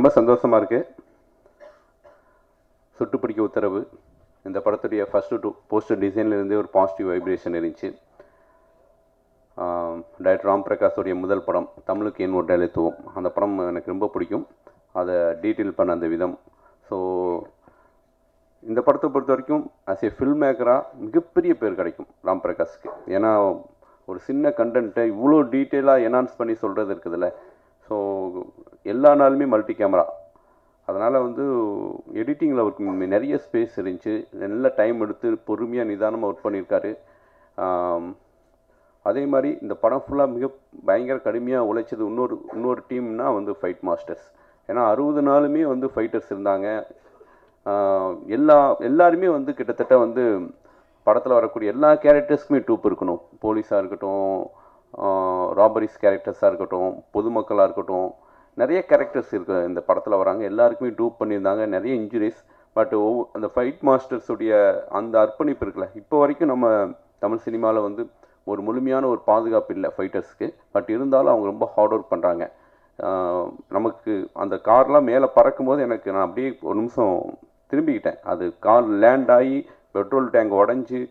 ரொம்ப சந்தோஷமாக இருக்குது. சுட்டுப்பிடிக்க உத்தரவு இந்த படத்துடைய ஃபஸ்ட்டு போஸ்டர் டிசைன்லேருந்தே ஒரு பாசிட்டிவ் வைப்ரேஷன் இருந்துச்சு. டைரக்டர் ராம் பிரகாஷோடைய முதல் படம் தமிழுக்கு என் ஒரு எழுத்துவோம். அந்த படம் எனக்கு ரொம்ப பிடிக்கும். அதை டீட்டெயில் பண்ண அந்த விதம். ஸோ இந்த படத்தை பொறுத்த வரைக்கும் ஆஸ் ஏ ஃபில்ம் மேக்கராக மிகப்பெரிய பேர் கிடைக்கும் ராம் பிரகாஷ்க்கு. ஏன்னா ஒரு சின்ன கண்டென்ட்டை இவ்வளோ டீட்டெயிலாக என்ஹான்ஸ் பண்ணி சொல்கிறது இருக்குதுல்ல. ஸோ எல்லா நாளுமே மல்டி கேமரா. அதனால் வந்து எடிட்டிங்கில் அவருக்கு நிறைய ஸ்பேஸ் இருந்துச்சு. நல்ல டைம் எடுத்து பொறுமையாக நிதானமாக ஒர்க் பண்ணியிருக்காரு. அதே மாதிரி இந்த படம் ஃபுல்லாக பயங்கர கடுமையாக உழைச்சது இன்னொரு டீம்னா வந்து ஃபைட் மாஸ்டர்ஸ். ஏன்னா 60 நாளுமே வந்து ஃபைட்டர்ஸ் இருந்தாங்க. எல்லாருமே வந்து கிட்டத்தட்ட வந்து படத்தில் வரக்கூடிய எல்லா கேரக்டர்ஸ்க்குமே டூப் இருக்கணும். போலீஸாக இருக்கட்டும், ராபரிஸ் கேரக்டர்ஸாக இருக்கட்டும், பொதுமக்களாக இருக்கட்டும், நிறைய கேரக்டர்ஸ் இருக்கு இந்த படத்தில் வராங்க. எல்லாருக்குமே டூப் பண்ணியிருந்தாங்க. நிறைய இன்ஜுரிஸ். பட் அந்த ஃபைட் மாஸ்டர்ஸுடைய அந்த அர்ப்பணிப்பு இருக்குல்ல, இப்போ வரைக்கும் நம்ம தமிழ் சினிமாவில் வந்து ஒரு முழுமையான ஒரு பாதுகாப்பு இல்லை ஃபைட்டர்ஸ்க்கு. பட் இருந்தாலும் அவங்க ரொம்ப ஹார்ட் ஒர்க் பண்ணுறாங்க. நமக்கு அந்த கார்லாம் மேலே பறக்கும் போது நான் அப்படியே ஒரு நிமிஷம் திரும்பிக்கிட்டேன். அது கார் லேண்ட் ஆகி பெட்ரோல் டேங்க் உடஞ்சி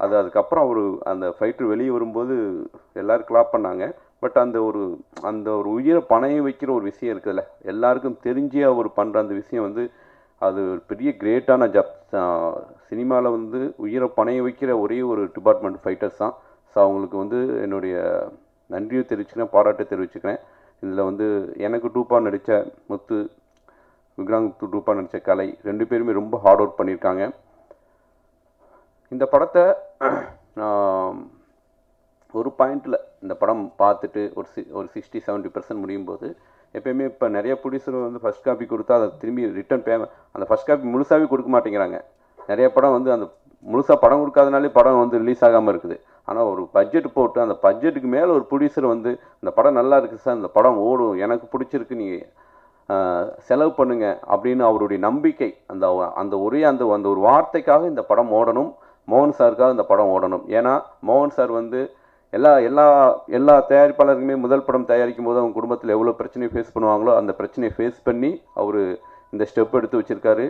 அதுக்கப்புறம் அந்த ஃபைட்டர் வெளியே வரும்போது எல்லோரும் கிளாப் பண்ணாங்க. பட் அந்த ஒரு உயிரை பணைய வைக்கிற ஒரு விஷயம் இருக்குதுல்ல, எல்லாருக்கும் தெரிஞ்சே அவர் பண்ணுற அந்த விஷயம் வந்து அது ஒரு பெரிய கிரேட்டான ஜாப். சினிமாவில் வந்து உயிரை பணைய வைக்கிற ஒரே ஒரு டிபார்ட்மெண்ட் ஃபைட்டர்ஸ் தான். ஸோ அவங்களுக்கு வந்து என்னுடைய நன்றியை தெரிவிச்சுக்கிறேன், பாராட்டை தெரிவிச்சுக்கிறேன். இதில் வந்து எனக்கு டூப்பாக நடித்த முத்து, விக்ராங் டூப்பாக நடித்த கலை 2 பேருமே ரொம்ப ஹார்ட் ஒர்க் பண்ணியிருக்காங்க. இந்த படத்தை ஒரு பாயிண்டில் இந்த படம் பார்த்துட்டு ஒரு 60-70% முடியும் போது எப்பயுமே இப்போ நிறைய ப்ரொடியூசர் வந்து ஃபஸ்ட் காப்பி கொடுத்தா அதை திரும்பி ரிட்டர்ன் பேமெண்ட் அந்த ஃபஸ்ட் காப்பி முழுசாகவே கொடுக்க மாட்டேங்கிறாங்க. நிறைய படம் வந்து அந்த முழுசாக படம் கொடுக்காதனாலே படம் வந்து ரிலீஸ் ஆகாமல் இருக்குது. ஆனால் ஒரு பட்ஜெட் போட்டு அந்த பட்ஜெட்டுக்கு மேலே ஒரு ப்ரொடியூசர் வந்து இந்த படம் நல்லா இருக்குது சார், இந்த படம் ஓடும், எனக்கு பிடிச்சிருக்கு, நீங்கள் செலவு பண்ணுங்க அப்படின்னு அவருடைய நம்பிக்கை அந்த ஒரு வார்த்தைக்காக இந்த படம் ஓடணும். மோகன் சாருக்காக இந்த படம் ஓடணும். ஏன்னா மோகன் சார் வந்து எல்லா தயாரிப்பாளருக்குமே முதல் படம் தயாரிக்கும் போது அவங்க குடும்பத்தில் எவ்வளோ பிரச்சனையை ஃபேஸ் பண்ணுவாங்களோ அந்த பிரச்சனையை ஃபேஸ் பண்ணி அவர் இந்த ஸ்டெப் எடுத்து வச்சுருக்காரு.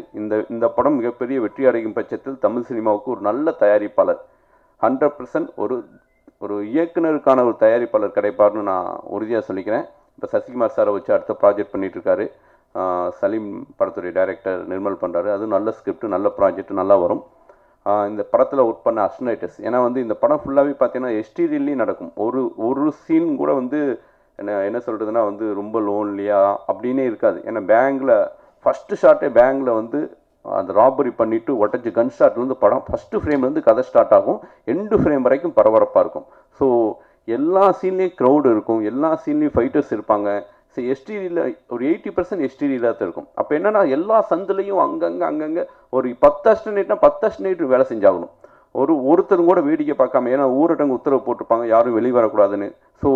இந்த படம் மிகப்பெரிய வெற்றி அடையும் பட்சத்தில் தமிழ் சினிமாவுக்கு ஒரு நல்ல தயாரிப்பாளர் 100% ஒரு இயக்குனருக்கான ஒரு தயாரிப்பாளர் கிடைப்பார்னு நான் உறுதியாக சொல்லிக்கிறேன். இப்போ சசிகுமார் சாரை வச்சு அடுத்த ப்ராஜெக்ட் பண்ணிகிட்ருக்காரு. சலீம் படத்துடைய டைரக்டர் நிர்மல் பண்ணுறாரு. அதுவும் நல்ல ஸ்கிரிப்ட், நல்ல ப்ராஜெக்ட், நல்லா வரும். இந்த படத்தில் ஒர்க் பண்ண அஸ்டனைட்டர்ஸ், ஏன்னா வந்து இந்த படம் ஃபுல்லாகவே பார்த்தீங்கன்னா எஸ்டிரிலையும் நடக்கும். ஒரு சீன் கூட வந்து என்ன சொல்கிறதுனா வந்து ரொம்ப லோன்லியாக அப்படின்னே இருக்காது. ஏன்னா பேங்கில் ஃபஸ்ட்டு ஷார்ட்டே பேங்கில் வந்து அந்த ராபரி பண்ணிவிட்டு உடச்சி கன் ஷாட்லேருந்து படம் ஃபஸ்ட்டு ஃப்ரேம்லேருந்து கதை ஸ்டார்ட் ஆகும், எண்டு ஃப்ரேம் வரைக்கும் பரபரப்பாக இருக்கும். ஸோ எல்லா சீன்லேயும் க்ரௌடு இருக்கும், எல்லா சீன்லேயும் ஃபைட்டர்ஸ் இருப்பாங்க. ஸோ எஸ்டிரியில் ஒரு 80% எஸ்டிரியில் தான் இருக்கும். அப்போ என்னென்னா எல்லா சந்துலையும் அங்கங்கே ஒரு 10 அஸ்டனேட்னா 10 அஸ்டனேட் வேலை செஞ்சாகணும். ஒருத்தரும் கூட வேடிக்கை பார்க்காம, ஏன்னா ஊரடங்கு உத்தரவு போட்டிருப்பாங்க யாரும் வெளியே வரக்கூடாதுன்னு. ஸோ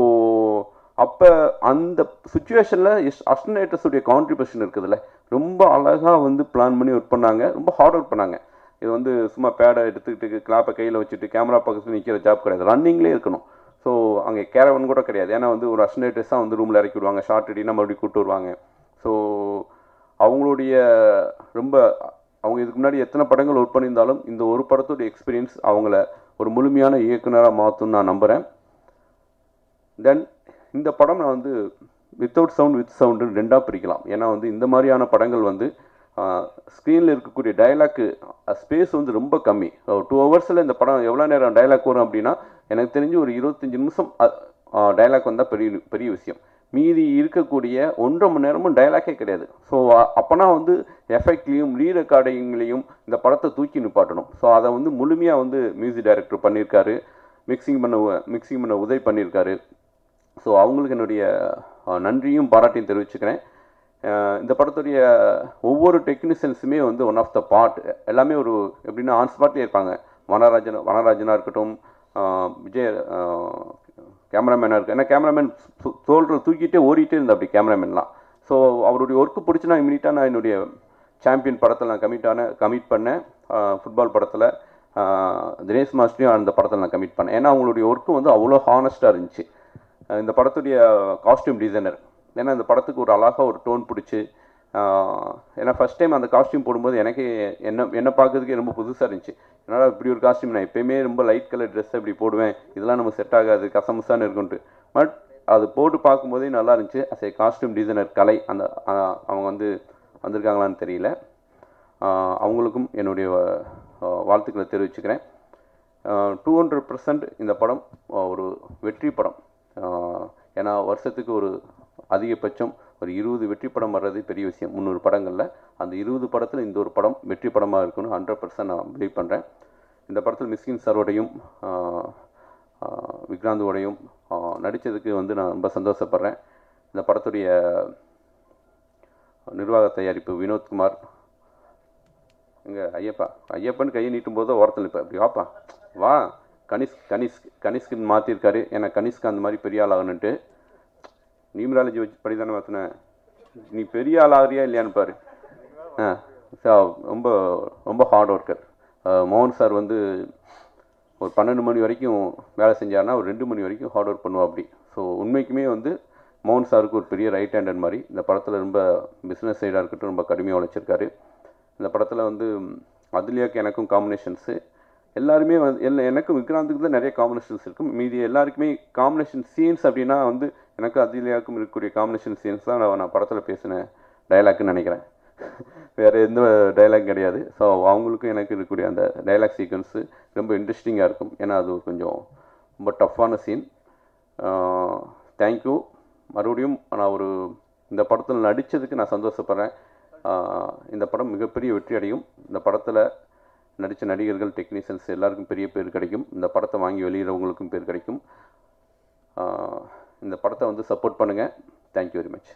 அப்போ அந்த சுச்சுவேஷனில் அஸ்டனேட்டர்ஸுடைய கான்ட்ரிபியூஷன் இருக்குதுல்ல, ரொம்ப அழகாக வந்து பிளான் பண்ணி ஒர்க் பண்ணாங்க. ரொம்ப ஹார்ட் ஒர்க் பண்ணாங்க. இது வந்து சும்மா பேடை எடுத்துக்கிட்டு கிளாப்பை கையில் வச்சுட்டு கேமரா பக்கத்தில் நிற்கிற ஜாப் கிடையாது, ரன்னிங்லேயே இருக்கணும். ஸோ அங்கே கேரவன் கூட கிடையாது. ஏன்னா வந்து ஒரு அஸ்டனேட்டர்ஸாக வந்து ரூமில் இறக்கி விடுவாங்க, ஷார்ட் ரெடினா மறுபடியும் கூப்பிட்டு வருவாங்க. ஸோ அவங்களுடைய அவங்க இதுக்கு முன்னாடி எத்தனை படங்கள் ஒர்க் பண்ணியிருந்தாலும் இந்த ஒரு படத்தோடைய எக்ஸ்பீரியன்ஸ் அவங்கள ஒரு முழுமையான இயக்குனராக மாற்றும்னு நான் நம்புகிறேன். தென் இந்த படம் நான் வந்து வித்தவுட் சவுண்ட் வித் சவுண்டு 2ஆக பிரிக்கலாம். ஏன்னா வந்து இந்த மாதிரியான படங்கள் வந்து ஸ்க்ரீனில் இருக்கக்கூடிய டைலாக்கு ஸ்பேஸ் வந்து ரொம்ப கம்மி. 2 ஹவர்ஸில் இந்த படம் எவ்வளோ நேரம் டைலாக் வரும் அப்படின்னா எனக்கு தெரிஞ்சு ஒரு 25 நிமிஷம் டைலாக் வந்தால் பெரிய விஷயம். மீதி இருக்கக்கூடிய 1.5 மணி நேரமும் டைலாக்கே கிடையாது. ஸோ அப்போனா வந்து எஃபெக்ட்லேயும் ரீ ரெக்கார்டிங்லேயும் இந்த படத்தை தூக்கி நிப்பாட்டணும். ஸோ அதை வந்து முழுமையாக வந்து மியூசிக் டைரக்டர் பண்ணியிருக்காரு, மிக்சிங் பண்ண உதவி பண்ணியிருக்காரு. ஸோ அவங்களுக்கு என்னுடைய நன்றியும் பாராட்டையும் தெரிவிச்சுக்கிறேன். இந்த படத்துடைய ஒவ்வொரு டெக்னீஷியன்ஸுமே வந்து ஒன் ஆஃப் த பார்ட், எல்லாமே ஒரு எப்படின்னா ஆன் ஸ்பாட்லேயே இருப்பாங்க. வனராஜனாக இருக்கட்டும், விஜய் கேமராமேனாக இருக்குது. ஏன்னா கேமராமேன் தூக்கிட்டே ஓடிட்டே இருந்தா அப்படி கேமராமேன்லாம். ஸோ அவருடைய ஒர்க்கு பிடிச்சினா இமீடியட்டாக நான் என்னுடைய சாம்பியன் படத்தில் நான் கமிட் பண்ணேன். ஃபுட்பால் படத்தில் தினேஷ் மாஸ்டரையும் அந்த படத்தில் நான் கமிட் பண்ணேன். ஏன்னா அவங்களுடைய ஒர்க்கு வந்து அவ்வளோ ஹானஸ்ட்டாக இருந்துச்சு. இந்த படத்துடைய காஸ்டியூம் டிசைனர், ஏன்னா இந்த படத்துக்கு ஒரு அழகாக ஒரு டோன் பிடிச்சி ஏன்னா ஃபஸ்ட் டைம் அந்த காஸ்டியூம் போடும்போது எனக்கு என்ன பார்க்கறதுக்கே ரொம்ப புதுசாக இருந்துச்சு. என்னால் இப்படி ஒரு காஸ்டியூம் நான் எப்போயுமே ரொம்ப லைட் கலர் ட்ரெஸ் அப்படி போடுவேன், இதெல்லாம் நமக்கு செட் ஆகாது, கசமுசான்னு இருக்குன்ட்டு. பட் அது போட்டு பார்க்கும்போதே நல்லா இருந்துச்சு. அஸ் ஏ காஸ்டியூம் டிசைனர் கலை அந்த அவங்க வந்து வந்திருக்காங்களான்னு தெரியல. அவங்களுக்கும் என்னுடைய வாழ்த்துக்களை தெரிவிச்சுக்கிறேன். 200% இந்த படம் ஒரு வெற்றி படம். ஏன்னா வருஷத்துக்கு ஒரு அதிகபட்சம் ஒரு 20 வெற்றி படம் வர்றது பெரிய விஷயம். 300 படங்களில் அந்த 20 படத்தில் இந்த ஒரு படம் வெற்றி படமாக இருக்குன்னு 100% நான் பிலீவ் பண்ணுறேன். இந்த படத்தில் மிஸ்கின் சாரோடையும் விக்ராந்தோடையும் நடித்ததுக்கு வந்து நான் ரொம்ப சந்தோஷப்படுறேன். இந்த படத்துடைய நிர்வாக தயாரிப்பு வினோத்குமார், எங்கள் ஐயப்பன் கையை நீட்டும் போது ஓரத்தில் இப்போ அப்படி வாப்பா வா, கனிஷ்குன்னு மாற்றிருக்காரு. ஏன்னா கனிஷ்க்கு அந்த மாதிரி பெரிய ஆள் ஆகணுன்ட்டு நியூமராலஜி வச்சு படி தானே மாற்றினேன். நீ பெரிய ஆள் ஆகிறியா இல்லையான்னு பாரு. ரொம்ப ரொம்ப ஹார்ட் ஒர்க்கர். மோகன் சார் வந்து ஒரு 12 மணி வரைக்கும் வேலை செஞ்சார்னா ஒரு 2 மணி வரைக்கும் ஹார்ட் ஒர்க் பண்ணுவா அப்படி. ஸோ உண்மைக்குமே வந்து மோகன் சாருக்கு ஒரு பெரிய ரைட் ஹேண்டட் மாதிரி இந்த படத்தில் ரொம்ப பிஸ்னஸ் சைடாக இருக்கட்டும் ரொம்ப கடுமையாக உழைச்சிருக்காரு. இந்த படத்தில் வந்து அதுலியாக்கு எனக்கும் காம்பினேஷன்ஸு எல்லாருமே வந்து எனக்கும் விக்ராந்துக்கு தான் நிறைய காம்பினேஷன்ஸ் இருக்கும். மீதி எல்லாருக்குமே காம்பினேஷன் சீன்ஸ் அப்படின்னா வந்து எனக்கு அதுலியாக்கும் இருக்கக்கூடிய காம்பினேஷன் சீன்ஸ் தான் நான் படத்தில் பேசின டைலாக்னு நினைக்கிறேன். வேறு எந்த டைலாக் கிடையாது. ஸோ அவங்களுக்கும் எனக்கு இருக்கக்கூடிய அந்த டைலாக் சீக்வன்ஸு ரொம்ப இன்ட்ரெஸ்டிங்காக இருக்கும். ஏன்னா அது கொஞ்சம் ரொம்ப டஃப்பான சீன். தேங்க்யூ. மறுபடியும் நான் இந்த படத்தில் நடித்ததுக்கு நான் சந்தோஷப்படுறேன். இந்த படம் மிகப்பெரிய வெற்றி அடையும். இந்த படத்தில் நடித்த நடிகர்கள், டெக்னீஷியன்ஸ் எல்லாருக்கும் பெரிய பேர் கிடைக்கும். இந்த படத்தை வாங்கி வெளியிடவங்களுக்கும் பேர் கிடைக்கும். இந்த படத்தை வந்து சப்போர்ட் பண்ணுங்கள். Thank you very much.